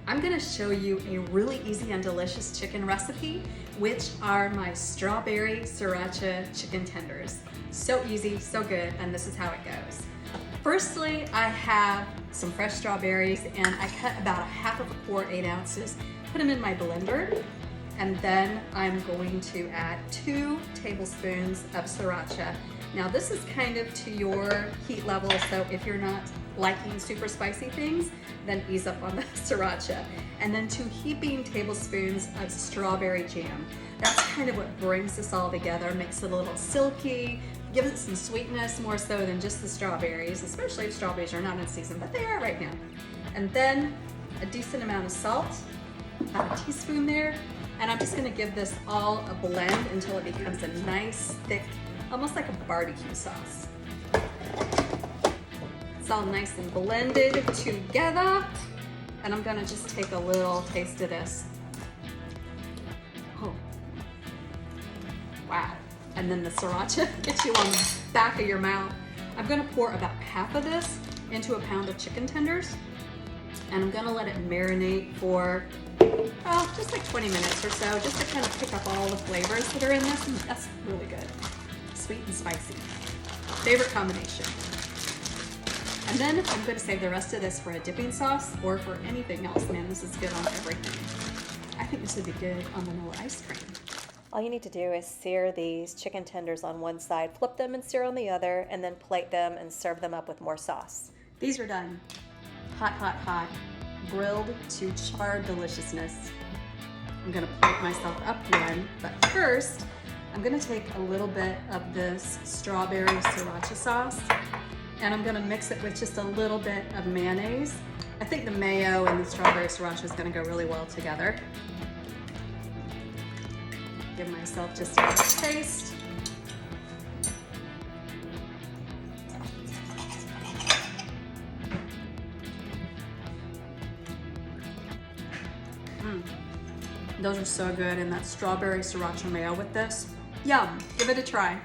I'm gonna show you a really easy and delicious chicken recipe, which are my strawberry sriracha chicken tenders. So easy, so good, and this is how it goes. Firstly, I have some fresh strawberries and I cut about a half of a quart, 8 ounces, put them in my blender, and then I'm going to add 2 tablespoons of sriracha. Now this is kind of to your heat level, so if you're not liking super spicy things, then ease up on the sriracha. And then 2 heaping tablespoons of strawberry jam. That's kind of what brings this all together, makes it a little silky, gives it some sweetness more so than just the strawberries, especially if strawberries are not in season, but they are right now. And then a decent amount of salt, about a teaspoon there, and I'm just gonna give this all a blend until it becomes a nice, thick, almost like a barbecue sauce. It's all nice and blended together, and I'm gonna just take a little taste of this. Oh, wow. And then the sriracha gets you on the back of your mouth. I'm gonna pour about half of this into a pound of chicken tenders, and I'm gonna let it marinate for, well, just like 20 minutes or so, just to kind of pick up all the flavors that are in this, and that's really good. Sweet and spicy. Favorite combination. And then I'm gonna save the rest of this for a dipping sauce or for anything else. Man, this is good on everything. I think this would be good on vanilla ice cream. All you need to do is sear these chicken tenders on one side, flip them and sear on the other, and then plate them and serve them up with more sauce. These are done. Hot, hot, hot. Grilled to charred deliciousness. I'm gonna plate myself up one, but first, I'm gonna take a little bit of this strawberry sriracha sauce, and I'm gonna mix it with just a little bit of mayonnaise. I think the mayo and the strawberry sriracha is gonna go really well together. Give myself just a little taste. Those are so good, and that strawberry sriracha mayo with this, yum, give it a try.